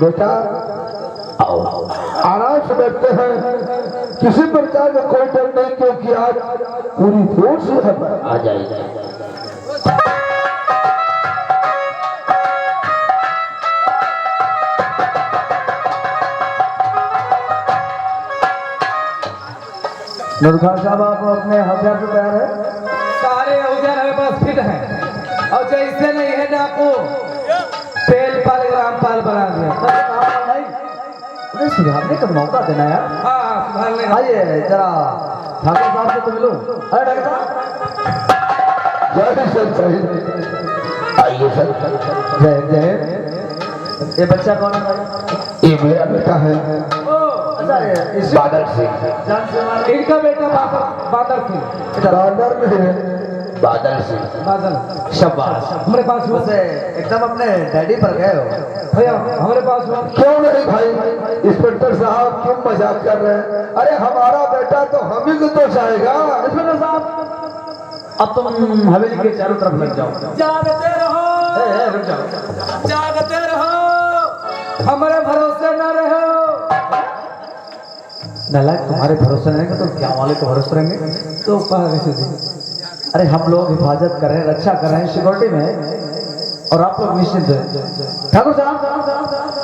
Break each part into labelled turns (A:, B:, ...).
A: बेटा
B: आओ
A: आराम से बैठते हैं, किसी प्रकार का कोई डर नहीं, क्योंकि आज पूरी फोर्स है।
B: आ जाइए।
A: नूरखान साहब आप अपने हथियार से तैयार है?
C: सारे औजार हमारे पास फिट हैं और जैसे नहीं है डाकू तेल पाल रामपाल बना दिया।
A: अरे सुधारने का मौका देना यार।
C: हाँ सुधार लेना।
A: आइए जरा ठाकुर साहब से तो मिलो। अरे डॉक्टर साहब जय सर जय।
B: आइए सर।
A: जय जय। ये बच्चा कौन है?
B: ये मेरा बेटा है
A: अच्छा इस
B: बादल सिंह।
A: जान से हमारे
C: इनका बेटा बादल सिंह।
A: बादल में है।
B: बादल सिंह
C: बादल
A: शाबाश।
C: हमारे पास हुआ
A: वैसे एकदम अपने डैडी पर गए हो।
C: भैया हमारे पास हुआ।
A: क्यों नहीं भाई, इंस्पेक्टर साहब क्यों मजाक कर रहे हैं? अरे हमारा बेटा तो हम ही को तो जाएगा। इंस्पेक्टर साहब अब तुम हवेली के चारों तरफ लग जाओ।
C: जागते रहो
A: रुक जाओ।
C: जागते रहो, हमारे भरोसे न रहो।
A: नालायक तुम्हारे भरोसे रहेंगे तो क्या वाले को भरोसे रहेंगे?
C: तो कैसे दी?
A: अरे हम लोग हिफाजत कर रहे हैं, रक्षा कर रहे हैं सिक्योरिटी में, और आप लोग निश्चिंत हैं। ठाकुर साहब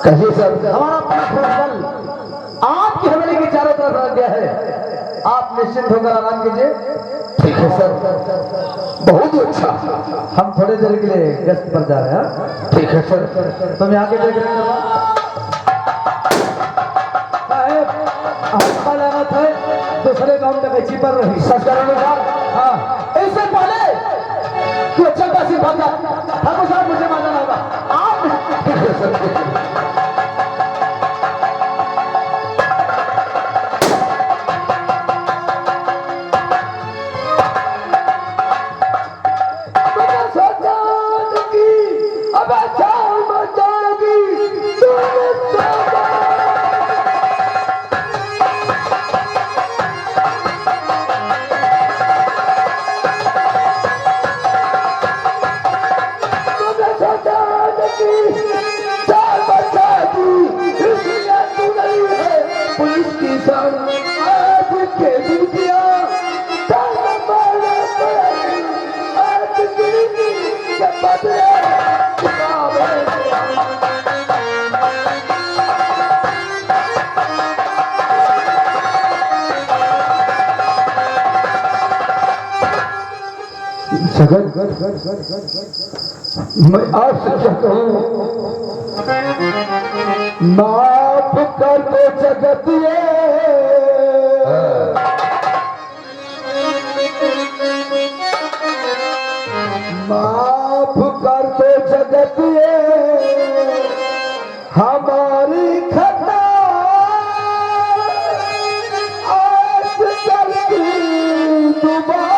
A: कहिए सर। हमारा पूरा दल आपकी हवेली के चारों तरफ लग गया है, आप निश्चिंत होकर आराम कीजिए। ठीक है सर, बहुत अच्छा। हम थोड़ी देर के लिए गश्त पर जा रहे हैं। ठीक है सर। तुम यहाँ के देख रहे हैं
C: हमका लागत है दूसरे गांव तक अच्छी पर रही।
A: हाँ इससे पहले कि अच्छा का सिर्फ ठाकुर साहब मुझे मानना होगा आप। पुलिस की आज के दिन किया मैं आपसे कहता हूँ माफ कर दो जगत ये, माफ कर दो जगत ये हमारी खता आज गलती दोबारा।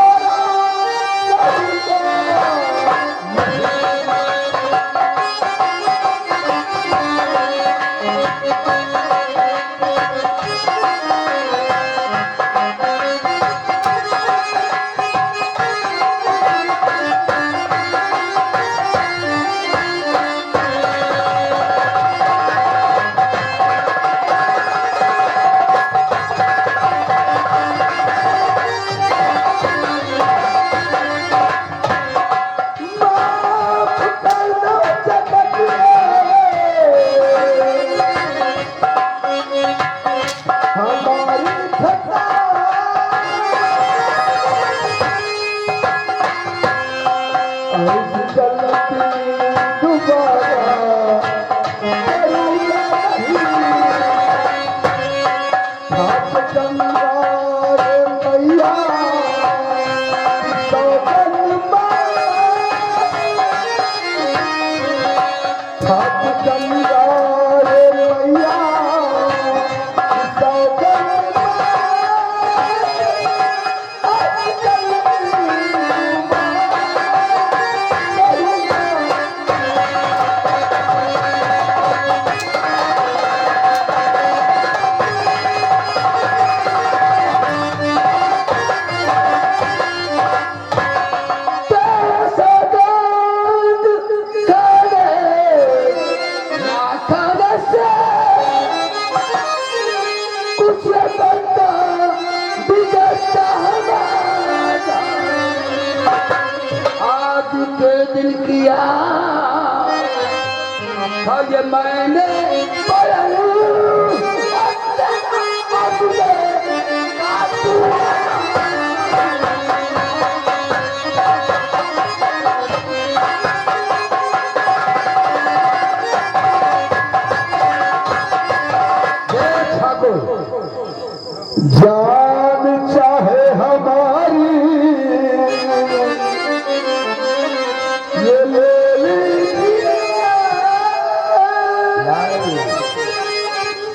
A: Come
B: दिन किया था ये मैंने
A: जान चाहे हमारी ये ले लीजिए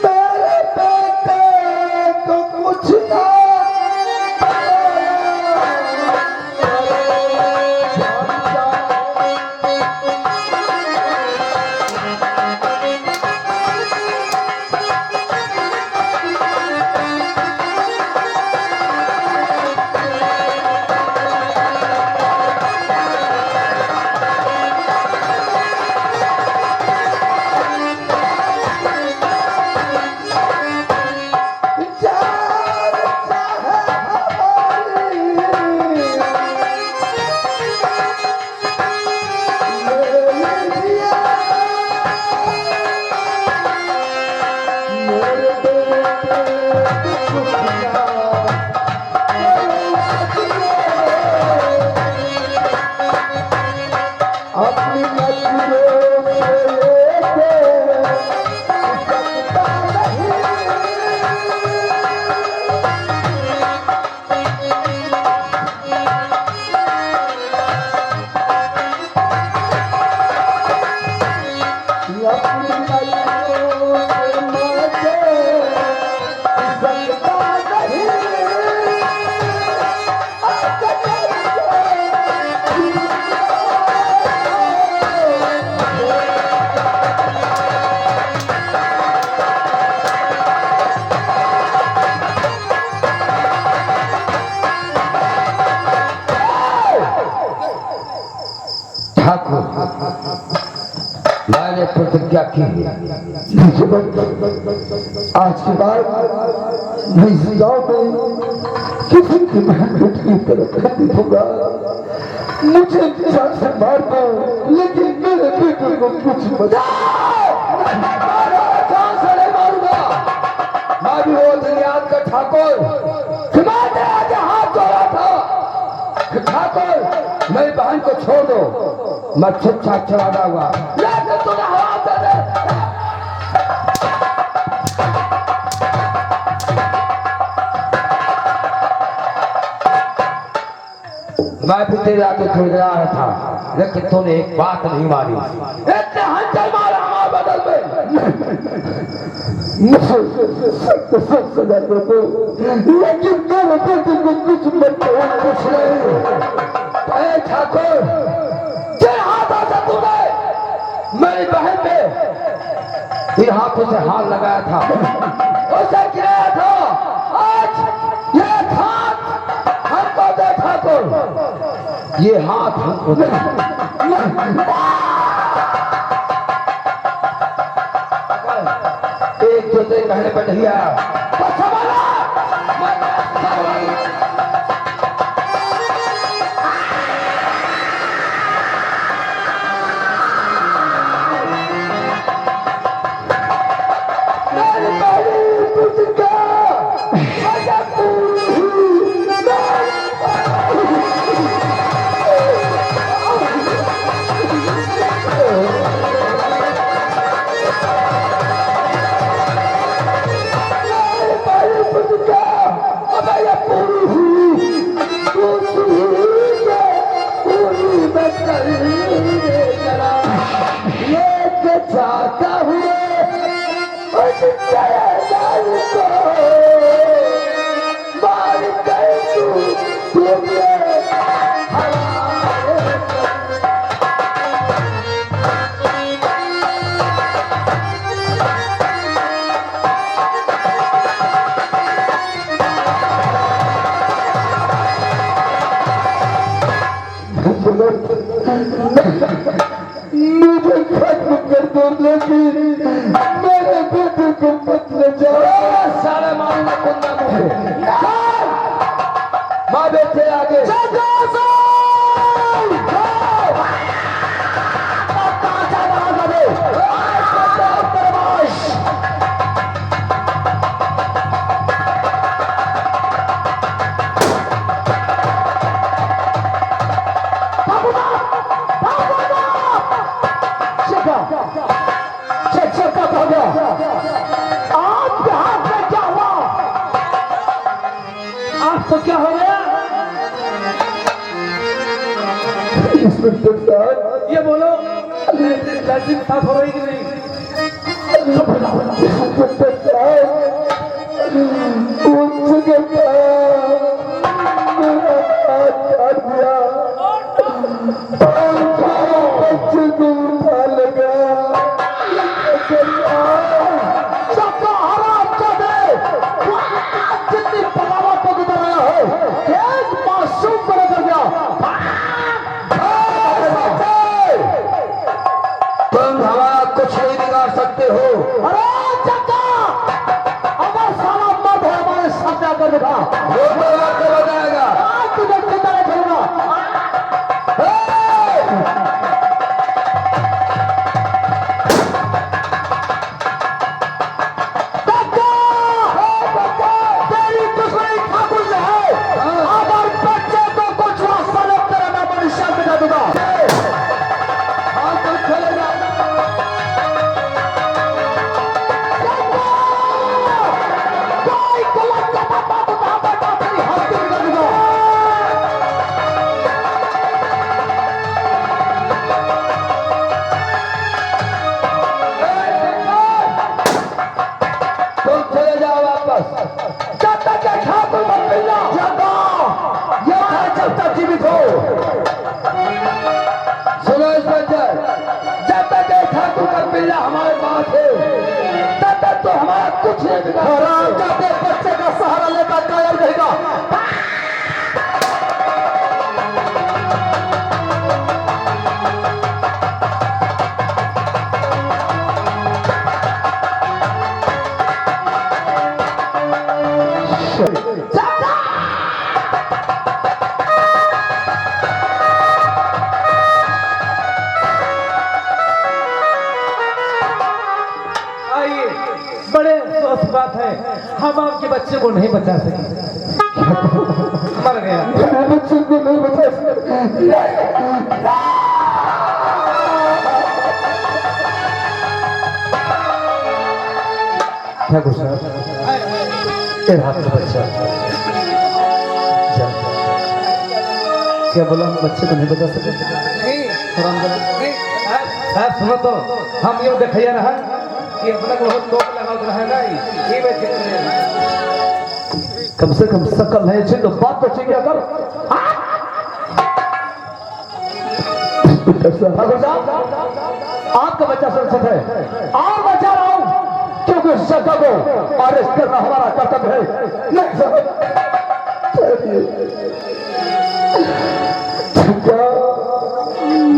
A: मेरे बेटे को कुछ ना
B: मैंने प्रतिज्ञा की
A: आज के बाद मैं इस गाँव में किसी की मेहनत की तरफ नहीं होगा। मुझे जान से मार दो लेकिन मेरे बेटे को कुछ बता
B: जान से नहीं मारूंगा। मैं भी वो दुनियाद का ठाकुर मैंने आज हाथ जोड़ा था। ठाकुर मेरी बहन को छोड़ दो, मैं चुपचाप चला जाऊंगा। लेकिन तूने हाथ दे दे। मैं भी तेरे आगे खरीद रहा था, लेकिन तूने एक बात नहीं मानी। इतने हंटर मारा हमारे बदल में।
A: मुझे सब सजा दे दो लेकिन मेरे बेटे को कुछ मत करो।
B: कुछ नहीं ठाकुर, जिन हाथों से तूने मेरी बहन पे इन हाथों से हाथ लगाया था, उसे गिराया था, आज ये हाथ हमको दे ठाकुर, ये हाथ हमको दे। एक जो तेरे कहने पर नहीं आया तो संभाला। जाता हुए उस जयलाल को मार कर तुमने
A: मुझे खत्म कर दो लेकिन मेरे बेटे को मत ले जाओ।
B: सारे मारूंगा कुंदा मुझे माँ बेटे आगे हो गया? आपके हाथ में क्या हुआ?
C: आपको क्या हो गया?
B: इंस्पेक्टर साहब,
C: ये बोलो, लैट्रिन साफ हो रही कि नहीं?
B: इंस्पेक्टर साहब, उस जगह मेरा हाथ काट दिया, बच्चे को उठा लगा। जितनी बगावत को गुजर रहा हो, एक मासूम को नजर गया। तुम हमारा कुछ नहीं बिगाड़ सकते हो। अरे चक्का, अगर साला मत है हमारे सामने आकर दिखा, वो तो आपको बताएगा। आज तुझे चिंता नहीं करूंगा। तेरी दुश्मनी ठाकुर से है। अगर बच्चे को कुछ रास्ता नहीं तेरा मैं मनुष्य बिठा दूंगा। हाँ तो चलेगा। कोई गलत बात उठा बैठा तेरी हस्ती बिठा दूंगा। तुम चले जाओ वापस। जब तक ये ठाकुर मत मिलना, ये है जब तक जीवित हो। सुनो इंस्पेक्टर, जब तक ये ठाकुर मत मिलना हमारे पास है, तब तक तो हमारा कुछ नहीं बिगड़ा। जाते बच्चे का सहारा लेकर कायम रहेगा।
C: आइए, बड़े अफसोस की बात है, हम आपके बच्चे को नहीं बचा सके। मर गया।
B: बच्चे को नहीं बचा सकते।
A: ठाकुर साहब, ये हाथ में बच्चा। जा। क्या बोला? हम बच्चे को नहीं बचा सके?
C: नहीं,
A: हरामजादा।
C: नहीं, साहब सुनो तो, हम यूँ देखिए रहा कि अपने को बहुत टोक लगा के रहेगा ये मैं ठीक करेगा।
A: कम से कम सकल है जिन बात तो चाहिए अगर। ठाकुर साहब, आपका बच्चा सुरक्षित है और बचा रहा हूं क्योंकि उस जगह को अरेस्ट करना हमारा कर्तव्य है। नहीं साहब,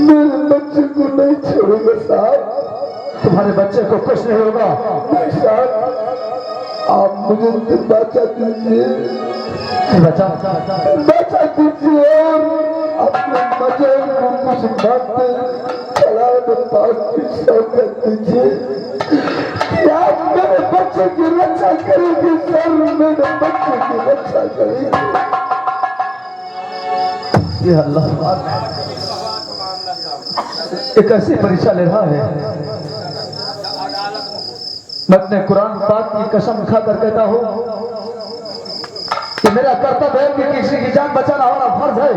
B: मेरे बच्चे को नहीं छोड़ूंगा साहब।
A: तुम्हारे बच्चे को कुछ नहीं होगा।
B: नहीं साहब, आप मुझे बचा दीजिए,
A: बचा
B: बचा दीजिए और अपने मजे को कुछ बातें चलाने पास पीछा कर दीजिए। क्या आप मेरे बच्चे की रक्षा करेंगे सर? मेरे बच्चे की रक्षा करेंगे।
A: ये अल्लाह एक ऐसी परीक्षा ले रहा है। मैं अपने कुरान पाक की कसम खाकर कहता हूं कि मेरा कर्तव्य है कि किसी की जान बचाना हमारा फर्ज है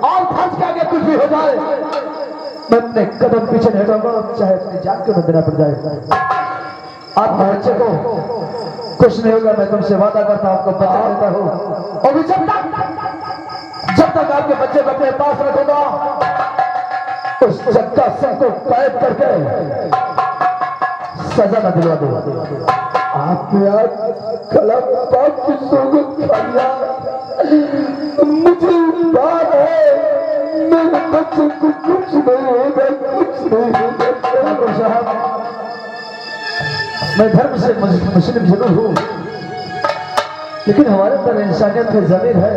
A: और फर्ज के आगे कुछ भी हो जाए मैं अपने कदम पीछे नहीं हटाऊंगा, चाहे अपनी जान क्यों न देना पड़ जाए। आप बच्चे को कुछ नहीं होगा, मैं तुमसे वादा करता हूं, आपको बचा देता हूं। और भी जब तक आपके बच्चे को अपने पास रखूंगा उस चक्का सिंह को कैद करके सजा न दिलवा दूंगा।
B: आपने आज कला पाप की सोगत खा लिया। मुझे बात है, मेरे बच्चे को कुछ नहीं होगा, कुछ नहीं होगा।
A: ठाकुर साहब, मैं धर्म से मुस्लिम जरूर हूँ, लेकिन हमारे अंदर इंसानियत की ज़मीर है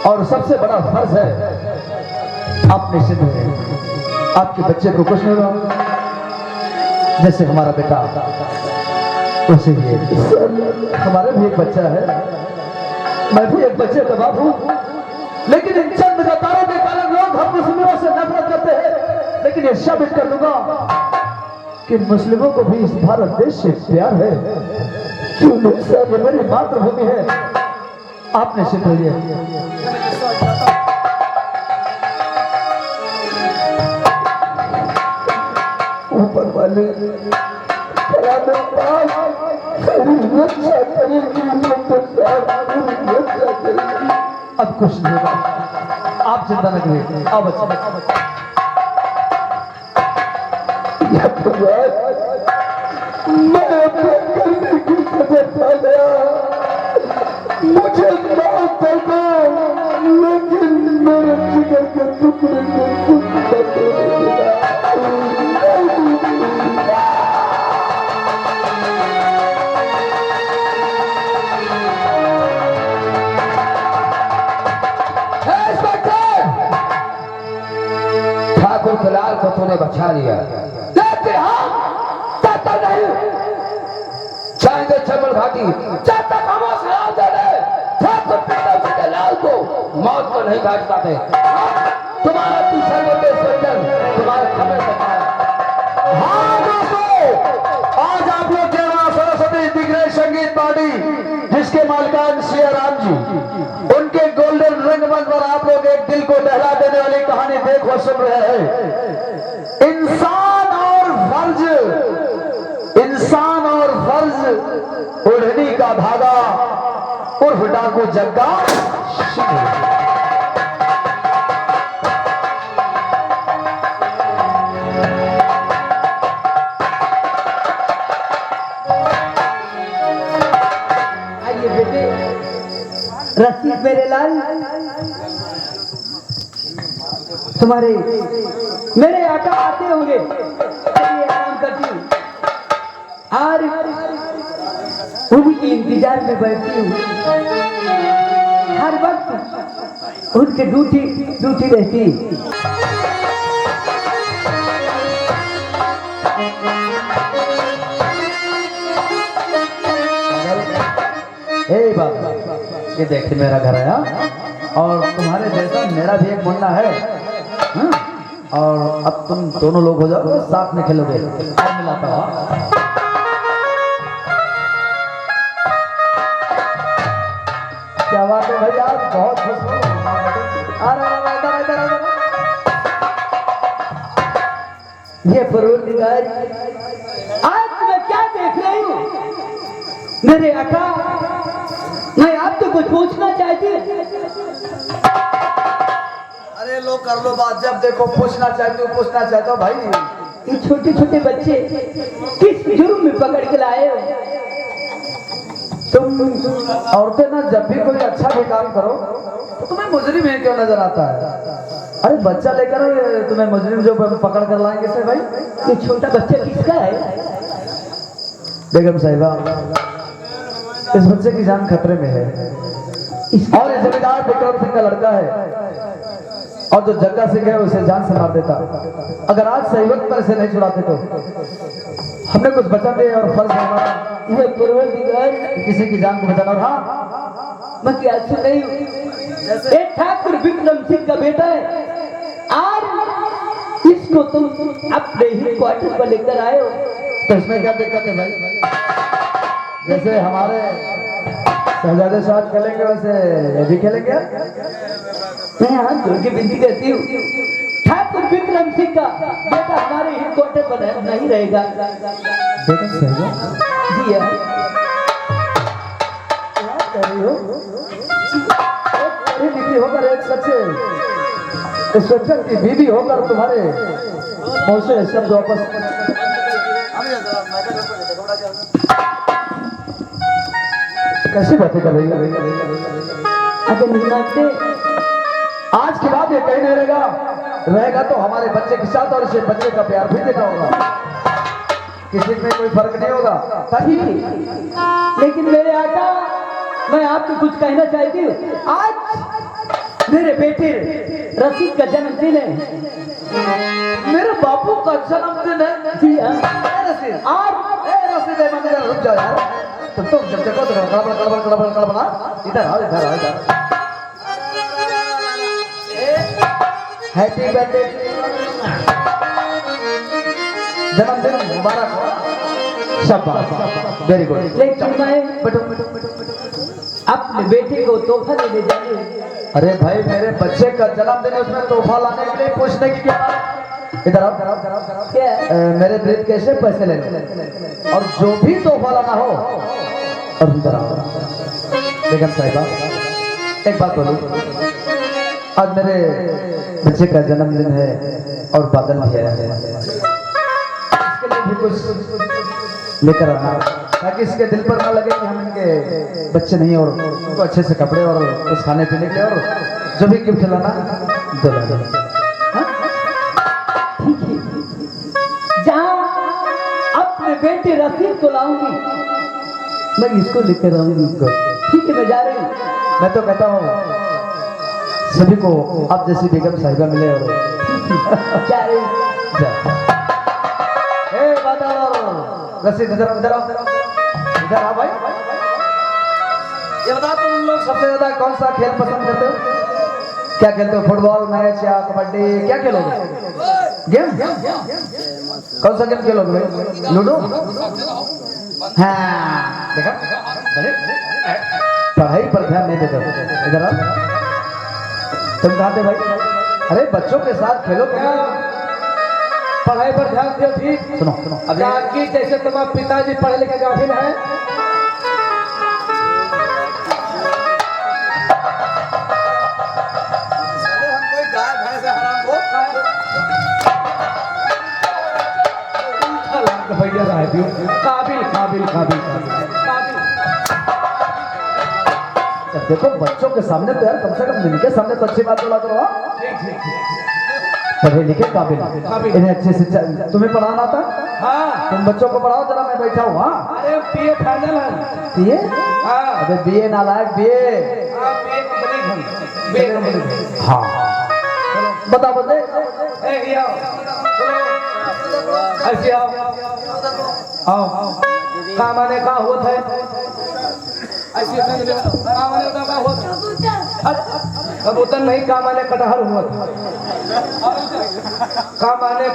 A: और सबसे बड़ा फर्ज है आप निश्चित हैं। आपके बच्चे को कुछ नहीं होगा, जैसे हमारा बेटा उसे ही हमारा भी एक बच्चा है, मैं भी एक बच्चे का बाप हूँ। लेकिन इन चंद गद्दारों के कारण लोग हम मुस्लिमों से नफरत करते हैं। लेकिन ये साबित कर दूंगा कि मुस्लिमों को भी इस भारत देश से प्यार है। क्यों नहीं साहब, ये मेरी मातृभूमि है। आपने सिद्ध हो लिया।
B: ऊपर वाले
A: अब कुछ नहीं होगा, आप चिंता न करिए। अब
B: मैं अपने करने की सजा पा गया, मुझे माफ कर दो, लेकिन मेरे जिगर के टुकड़े को कुछ मत देना। ठाकुर फिलहाल को तूने बचा लिया, लेकिन हाँ तब तक नहीं जाएंगे चंबल घाटी, जब तक हम उस लाल दे ठाकुर प्रीतम सिंह के लाल को मौत को नहीं घाट पाते। तुम्हारा पीछे तुम्हारे खबर से
A: हाँ दोस्तों, आज आप लोग के वहां सरस्वती दिग्गज संगीत पार्टी जिसके मालिकान श्री राम जी, उनके गोल्डन रंगमंच पर आप लोग एक दिल को दहला देने वाली कहानी देख और सुन रहे हैं। इंसान और फर्ज ओढ़नी का धागा उर्फ डाकू जग्गा शिव।
D: रसीद मेरे लाल, तुम्हारे मेरे आका आते होंगे, चलिए आराम करती हूँ और उनके इंतजार में बैठती हूँ। हर वक्त उनके ड्यूटी रहती।
A: हे बाबा, ये देखिए मेरा घर है और तुम्हारे जैसा मेरा भी एक मुन्ना है। और अब तुम दोनों लोग हो जाओ, साथ में खेलोगे। और मिलाता हुआ क्या बात है भैया, बहुत खुश हूँ।
D: ये परवरदिगार, आज मैं क्या देख रही हूँ मेरे आका, मैं आपसे कुछ पूछना चाहती हूँ।
A: अरे लो कर लो बात, जब देखो पूछना चाहते हो भाई।
D: ये छोटे छोटे बच्चे किस जुर्म में पकड़ के लाए हो?
A: तुम औरतें ना जब भी कोई अच्छा भी काम करो तो तुम्हें मुजरिम है क्यों नजर आता है? अरे बच्चा लेकर तुम्हें मुजरिम जो पकड़ कर लाएंगे से भाई।
D: ये छोटा बच्चा किसका है?
A: बेगम साहिबा, इस बच्चे की जान खतरे में है और ये जमींदार विक्रम सिंह का लड़का है और जो जग्गा सिंह है उसे जान से मार देता। अगर आज सही वक्त पर इसे नहीं छुड़ाते तो हमने कुछ बचा दिए और फर्ज है हमारा
D: ये परवरदिगार,
A: किसी की जान को बचाना। और हाँ,
D: मैं क्या सुन रही हूँ, एक ठाकुर विक्रम सिंह का बेटा है और इसको तुम अपने ही क्वार्टर पर लेकर आए हो,
A: तो इसमें क्या दिक्कत है भाई? जैसे हमारे शहजादे साथ खेलेंगे वैसे ये भी खेलेंगे।
D: मैं हाथ जोड़ के विनती करती हूँ, ठाकुर विक्रम सिंह का बेटा हमारे ही क्वार्टर पर नहीं रहेगा।
A: बेगम साहिबा,
D: जी हाँ,
A: क्या कह रही हो? एक पढ़ी लिखी होकर एक सच्चे की बीवी होकर तुम्हारे मुंह से शब्द वापस कैसी बातें कर रही है?
D: अगर नहीं मानते
A: आज के बाद ये कहीं नहीं रहेगा तो हमारे बच्चे के साथ और इसे बच्चे का प्यार भी देना होगा, किसी में कोई फर्क नहीं होगा।
D: ठीक है, लेकिन मेरे आका, मैं आपको कुछ कहना चाहती हूँ। आज मेरे बेटे रसीद का जन्मदिन है।
A: मेरे बापू का जन्मदिन है?
D: जी हाँ,
A: रसीद रुक जाओ यार, तुम तो जब देखो तो गड़बड़ इधर आओ। हैप्पी बर्थडे जन्मदिन मुबारक हो। शाबाश, वेरी गुड।
D: लेकिन मैं
A: बैठो।
D: अपने बेटे को तोहफा देने जाने।
A: अरे भाई, मेरे बच्चे का जन्मदिन है, उसमें तोहफा लाने के लिए पूछने की क्या बात? इधर आओ।
D: क्या?
A: मेरे ब्रीफ कैसे पैसे ले लो, और जो भी तोहफा लाना हो। और इधर आओ बेगम साहिबा, एक बात बोलो, आज मेरे बच्चे का जन्मदिन है और बादल भी है, इसके लिए भी कुछ लेकर आना, ताकि इसके दिल पर ना लगे कि हम इनके बच्चे नहीं, और उनको अच्छे से कपड़े और कुछ खाने पीने के लिए, और जो भी गिफ्ट लाना दो।
D: ठीक है, जहाँ अपने बेटे रफीक को लाऊंगी, मैं इसको लेकर आऊंगी। ठीक है, मैं जा रही हूँ।
A: मैं तो कहता हूँ सभी को आप जैसी बेगम साहिबा मिले, और
D: जा रही हूँ।
A: जा। ए बादल, रसीद इधर आओ, इधर आओ, इधर आओ भाई। ये बताओ, तुम लोग सबसे ज्यादा कौन सा खेल पसंद करते हो? क्या खेलते हो? फुटबॉल, मैच या कबड्डी? क्या खेलोगे? गेम? कौन सा गेम खेलोगे भाई? लूडो? हाँ, देखा? अरे पढ़ाई पर ध्यान नहीं देते हो। इधर आओ। तुम कहाँ थे भाई? अरे बच्चों के साथ खेलो।
C: पढ़ाई पर ध्यान दियो। ठीक
A: सुनो सुनो, अभी
C: जानकी जैसे तुम्हारे पिताजी पढ़े लिखे गाफिल हैं, भैया काबिल काबिल काबिल काबिल।
A: देखो, बच्चों के सामने तो यार कम से कम जिनके सामने तो अच्छी बात बोला करो। हाँ? पढ़े लिखे काबिल, इन्हें अच्छे से तुम्हें पढ़ाना था।
C: हाँ,
A: तुम बच्चों को पढ़ाओ, जरा मैं बैठा हूँ। हाँ,
C: अरे बीए फाइनल है।
A: बीए?
C: हाँ,
A: अबे बीए नालायक, बीए।
C: हाँ, बीए कंप्लीट है, बीए कंप्लीट।
A: हाँ, बताओ बंदे।
C: ए ये आओ, ऐसे आओ, आओ। काम आने का होता है, ऐसे काम आने का होता है। कबूतर नहीं, काम आने कटहर हुआ था। काम आने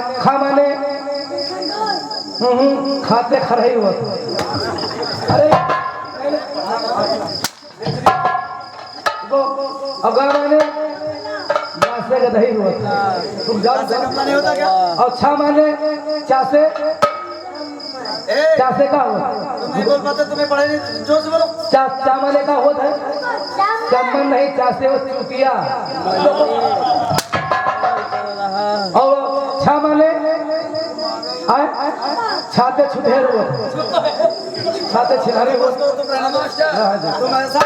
C: खाते खरही हुआ था। अरे अगर मैंने से गदही हुआ था। तुम जाओ,
B: नहीं होता क्या?
C: और 6 माने चासे का हुआ।
B: तुम नहीं बोल पाते, तुम्हें पढ़ाई नहीं, जोर से बोलो।
C: चा माने का होता है, चमन नहीं चासे वो चुतिया। और 6 माने छाते छुटेर हुआ, छाते छिनारे हुआ।
B: तुम ऐसा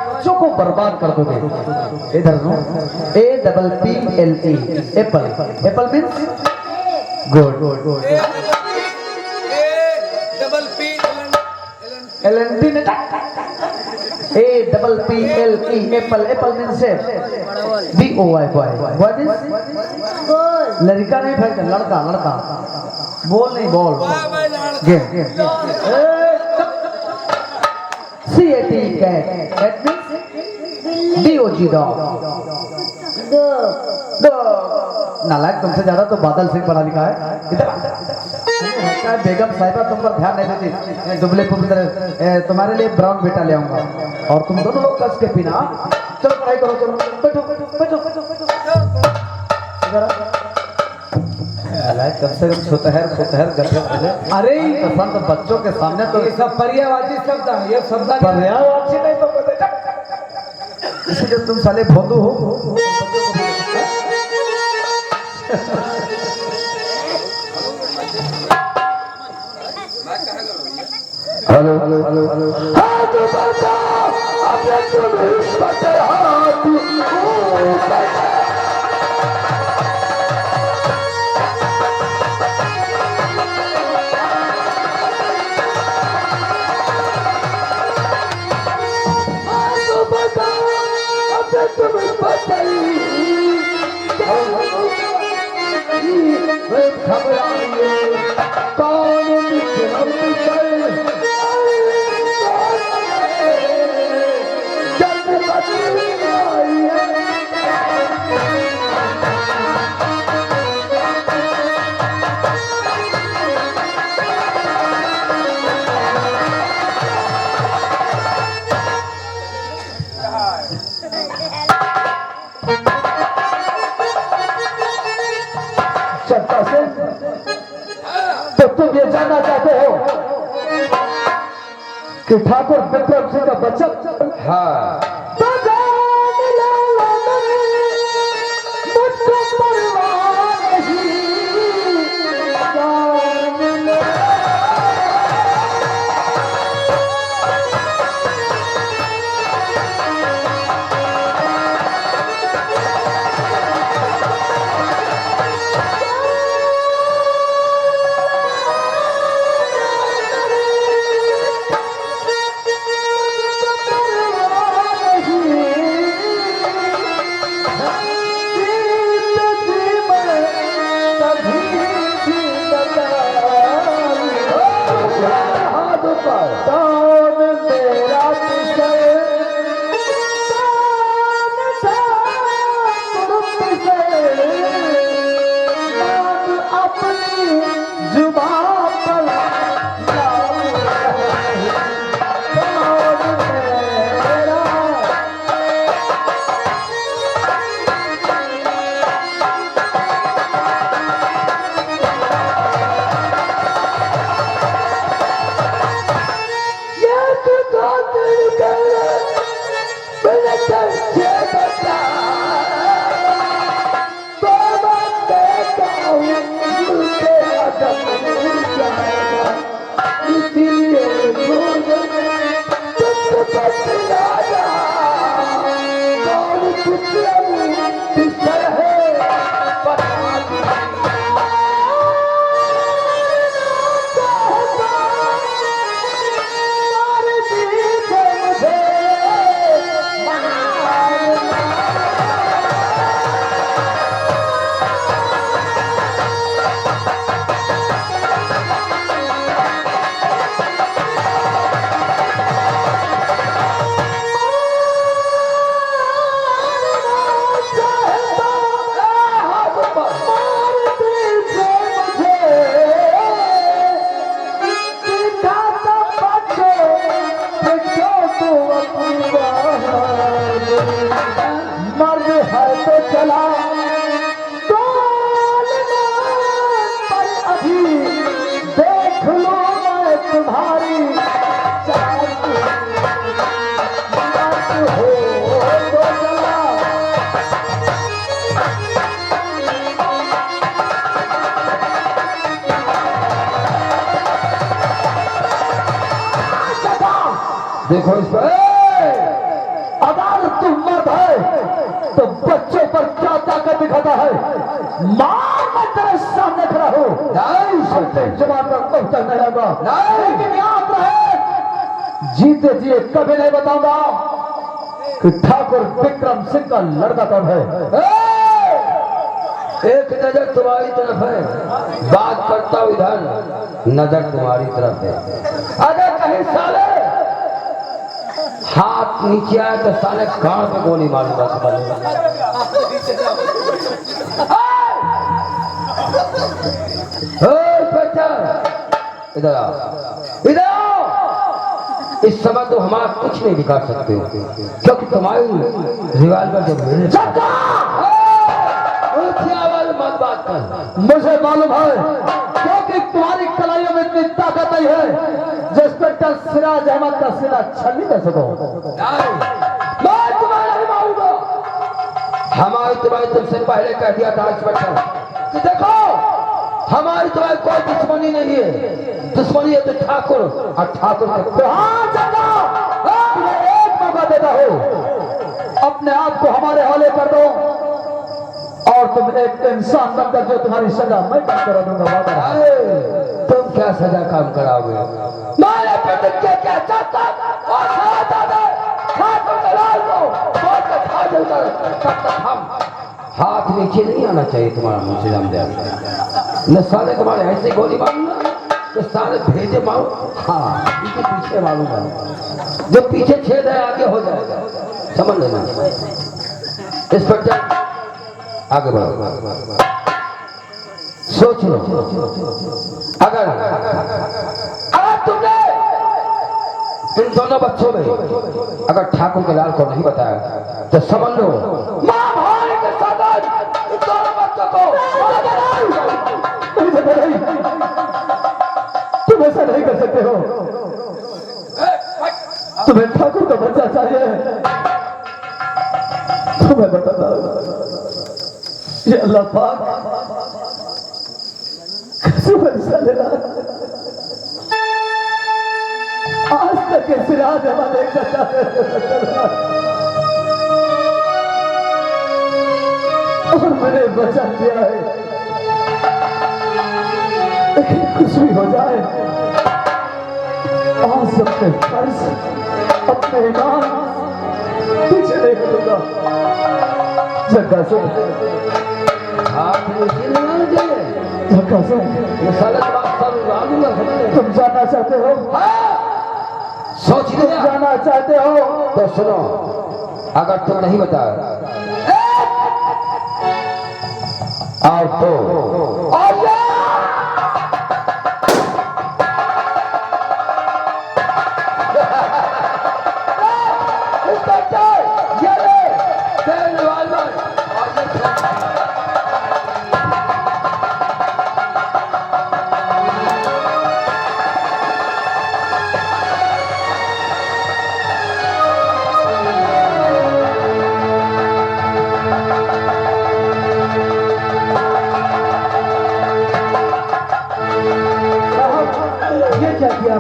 A: बच्चों को बर्बाद कर दोगे। इधर no, APPLE, apple. Apple means good. LNT ने APPLE, apple. Apple means BOY, boy. What is? लड़का नहीं भाई, लड़का। बोल नहीं, बोल। Game. CAT, cat means DOG, dog. नालायक, तुमसे ज्यादा तो बादल सिंह पढ़ा लिखा है। इधर बेगम साहिबा तुम पर ध्यान नहीं देती। दुबले पुत्र तुम्हारे लिए ब्राउन बेटा ले आऊंगा, और तुम दोनों लोग कस के पीना। चलो पढ़ाई करो, चलो बैठो। नालायक, कम से कम छोतहर गधे।
C: अरे
A: पसंद बच्चों के सामने तो
C: ये सब पर्यायवाची शब्द है, ये शब्द
A: पर्यायवाची नहीं तो इसलिए तुम साले भोंदू हो। हेलो। हाथ बचा, अब तुम रिश्वत हाथ चाहते हो कि ठाकुर विक्रम सिंह का बच्चा
B: हाँ
A: तो जान लो मुझको परवाह नहीं, जान लो।
B: हाथ ऊपर
A: तान मेरा तुझे, तान तुझे, नाम अपनी जुबान पर नाम नहीं, तान मेरा। मर्द है तो चला पर अभी देख लो मैं तुम्हारी चाहत हो तो चला।
B: देखो इस पर
A: अगर तुम मर्द है तो बच्चों पर क्या ताकत दिखाता है? मां मैं तेरे सामने खड़ा हूं,
B: नहीं
A: अपने जवान पर पहुंचा नहीं होगा,
B: नहीं।
A: लेकिन याद रहे जीते जी कभी नहीं बताऊंगा कि ठाकुर विक्रम सिंह का लड़का कौन है।
B: एक नजर तुम्हारी तरफ है, बात करता हूं इधर, नजर तुम्हारी तरफ है। अगर कहीं साले हाथ नीचे आए तो साले गांव पे गोली मारूंगा समझ। इधर आओ, इधर आओ। इस समय तो हमारा कुछ नहीं बिगाड़ सकते हो, क्योंकि तुम्हारी रिवाल्वर जो मेरे ऊंची आवाज में मत बात कर।
A: मुझे मालूम है क्योंकि तुम्हारी कलाइयों में इतनी ताकत नहीं है जो इंस्पेक्टर सिराज अहमद का सीना छलनी कर सको।
B: मैं तुम्हारा नहीं मारूंगा। हमारी तुम्हारी तुमसे पहले कह दिया था इंस्पेक्टर कि देखो हमारी तुम्हारी कोई दुश्मनी नहीं है, दुश्मनी है तो ठाकुर और ठाकुर के
A: हाँ चंदा, तुम्हें एक मौका देता हूँ, अपने आप को हमारे हवाले कर दो और तुम एक इंसान बनकर जो तुम्हारी सजा मैं कम करा दूंगा। वादा है।
B: तुम क्या सजा काम कराओगे? मारे प्रतिज्ञा क्या चाहता और ठाकुर के लाल को मौत का फाजल कर, तब तक हम हाथ नीचे नहीं आना चाहिए तुम्हारा मुझे रामदेव। न साले तुम्हारे ऐसे गोली मारूंगा तो साले भेजे मारू, हाँ पीछे पीछे मारूंगा, जो पीछे छेद है आगे हो जाएगा, समझ लेना। इंस्पेक्टर आगे बढ़ो, सोच लो, अगर तुमने इन दोनों बच्चों में अगर ठाकुर के लाल को नहीं बताया तो समझ लो मां भाई के साथ इन दोनों बच्चों को
A: तुम्हें ऐसा नहीं कर सकते हो। तुम्हें ठाकुर का बच्चा चाहिए। तुम्हें बताता ये अल्लाह पाक कैसे बच्चा लेना। आज तक के सिराज हमारे एक सच्चा और मैंने वचन दिया है लेकिन कुछ भी हो जाए आज अपने फर्ज अपने ईमान पीछे नहीं करूंगा। जग्गा से जग्गा से
B: ये साले बात सब उड़ा दूंगा समझ।
A: तुम जाना चाहते हो?
B: सोच
A: तुम
B: लिया
A: जाना चाहते हो?
B: तो सुनो, अगर तुम नहीं बता आओ तो
A: ये क्या किया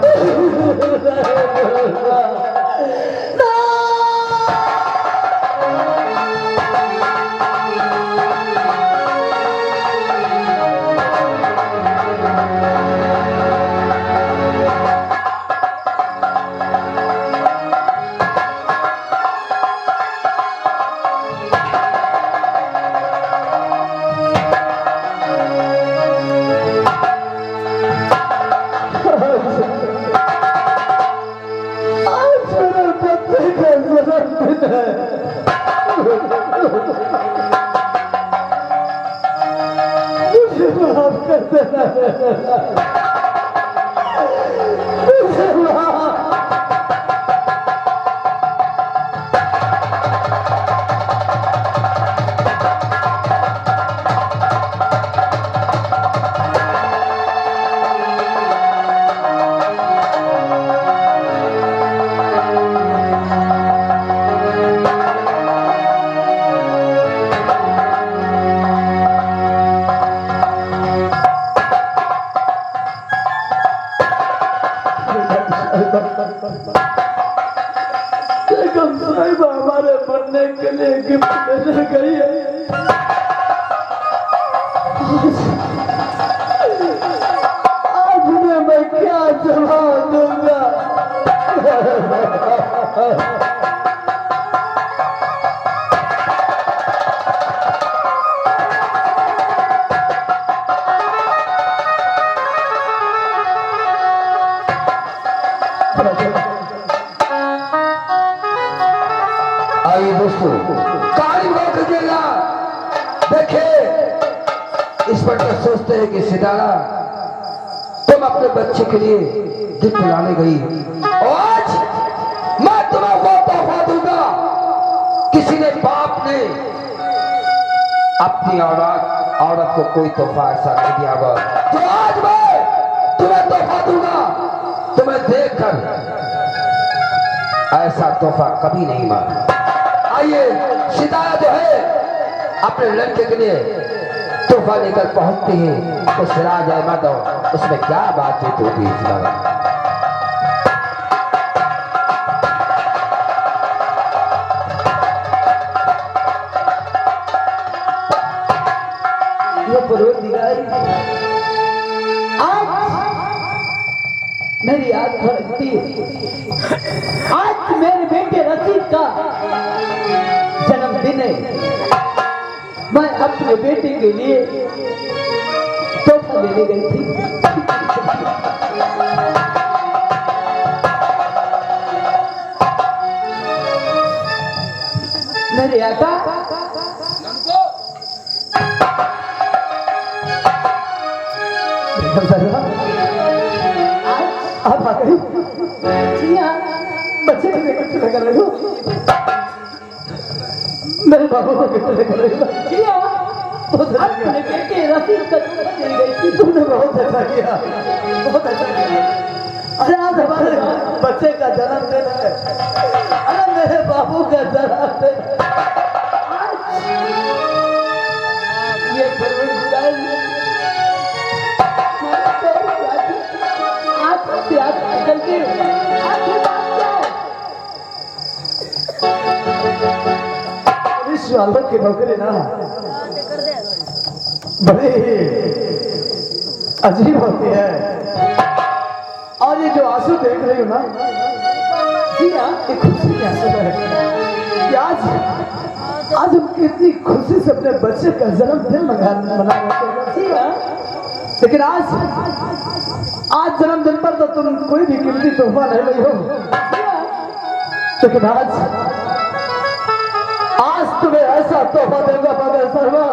A: मुझे माफ कर देना। मुझे माफ बेगम साहिबा हमारे बनने के लिए गिफ्ट लेने गई है। आज उन्हें मैं क्या जवाब दूंगा?
B: आइए दोस्तों, काली रोक देगा। देखे इस पर तो सोचते हैं कि सितारा तुम अपने बच्चे के लिए गिफ्ट लाने गई, आज मैं तुम्हें वो तोहफा दूंगा किसी ने बाप ने अपनी औरत को कोई तोहफा ऐसा नहीं दिया होगा जो आज मैं तुम्हें तोहफा दूंगा। तुम्हें देखकर ऐसा तोहफा कभी नहीं मांगा। आइए, सितारा जो है अपने लड़के के लिए तोहफा लेकर पहुंचती है तो सिराज अहमद और उसमें क्या बातचीत होती है।
D: ये परवरदिगार आज मेरी याद भरती है। आज मेरे बेटे रशीद का जन्मदिन है। मैं अपने बेटे के लिए तोहफा लेने गई थी। मेरे आका
A: आप आ गई?
D: जी हाँ,
A: बच्चे के लिए कुछ लेकर रहे हो? मेरे बाबू को कितने लेकर रहे हो?
D: जी हाँ, अपने बेटे रफीक का दूध दे गई थी।
A: तुमने बहुत अच्छा किया, बहुत अच्छा किया। अरे आज हमारे बच्चे का जन्मदिन है, अरे मेरे बाबू का जन्मदिन।
D: ये परवरदिगार आज से आज निकल के आखिर बात क्या है?
A: इस वालों की नौकरी ना बड़ी अजीब होती है। और ये जो आंसू देख रही हो ना,
D: जी हाँ,
A: ये खुशी के आंसू है। कि आज हम कितनी खुशी से अपने बच्चे का जन्मदिन मना रहे थे।
D: जी हाँ,
A: लेकिन आज जन्मदिन पर तो तुम कोई भी कीमती तोहफा नहीं लाई हो।
D: जी हाँ,
A: लेकिन आज तुम्हें ऐसा तोहफा दूंगा मगर सर्वा,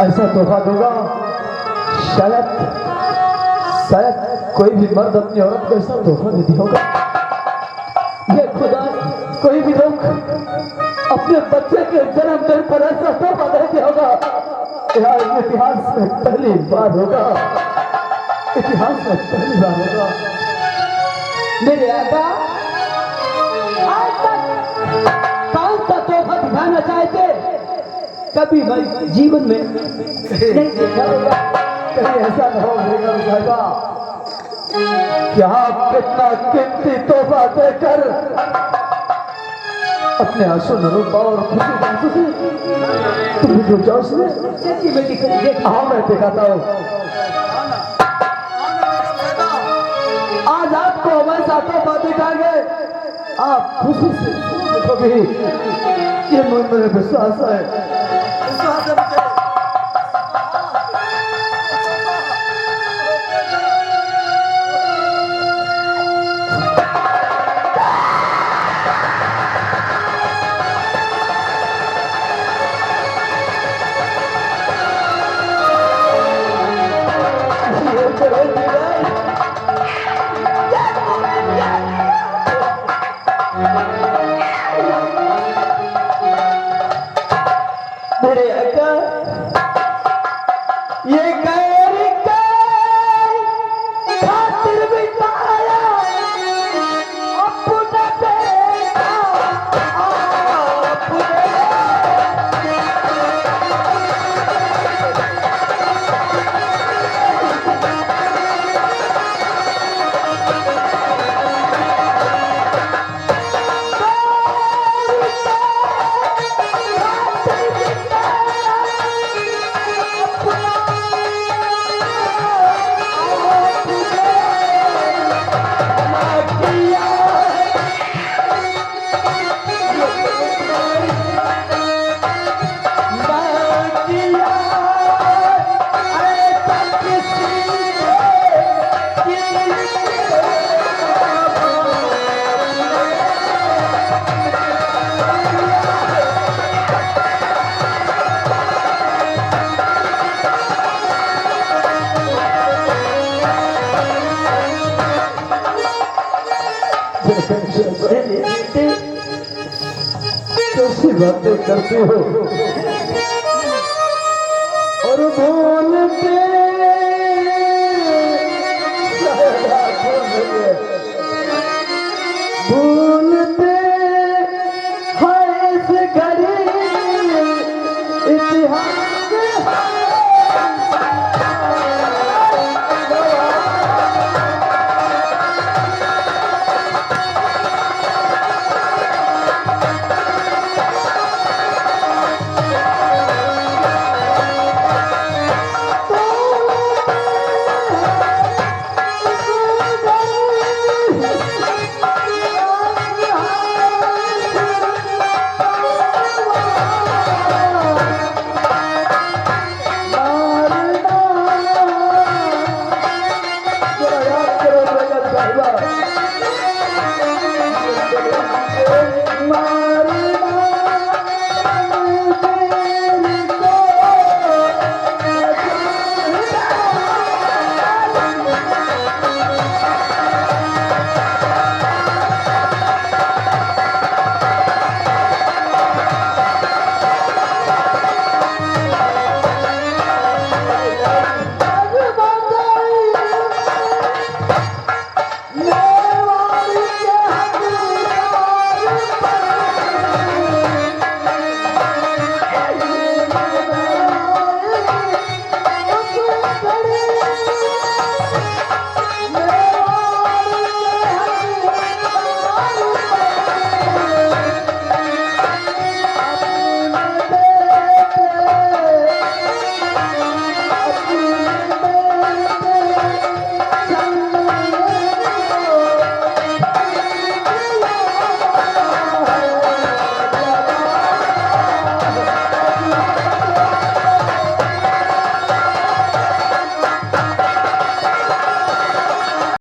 A: ऐसा तोहफा दूंगा शायद कोई भी मर्द अपनी औरत को ऐसा तोहफा नहीं दिया होगा।
D: ये खुदा
A: कोई भी लोग अपने बच्चे के जन्मदिन पर ऐसा तोहफा नहीं दिया होगा। यार इतिहास में पहली बार होगा, इतिहास में पहली बार होगा।
D: मेरे आका आज तक कौन सा तोहफा दिखाना चाहते कभी मैं जीवन में नहीं देखा होगा।
A: कहीं ऐसा न हो बेगम साहिबा कि आप कितना कीमती तोहफा देकर अपने आंसू न रो पाओ और खुशी के आंसू से तुम डूब जाओ उसमें।
D: चलिए बेटी करिए।
A: हाँ मैं दिखाता हूँ। आज आपको हमारे साथ तोहफा दिखाएंगे, आप खुशी से देखोगे। ये मेरे विश्वास है, विश्वास है मुझे। मेरे अका ये गैर खातिर बिताया अपना बेटा कैसी बातें करती हो और बोलते भूलते है इस घड़ी इतिहास जरा याद करो बेगम साहिबा।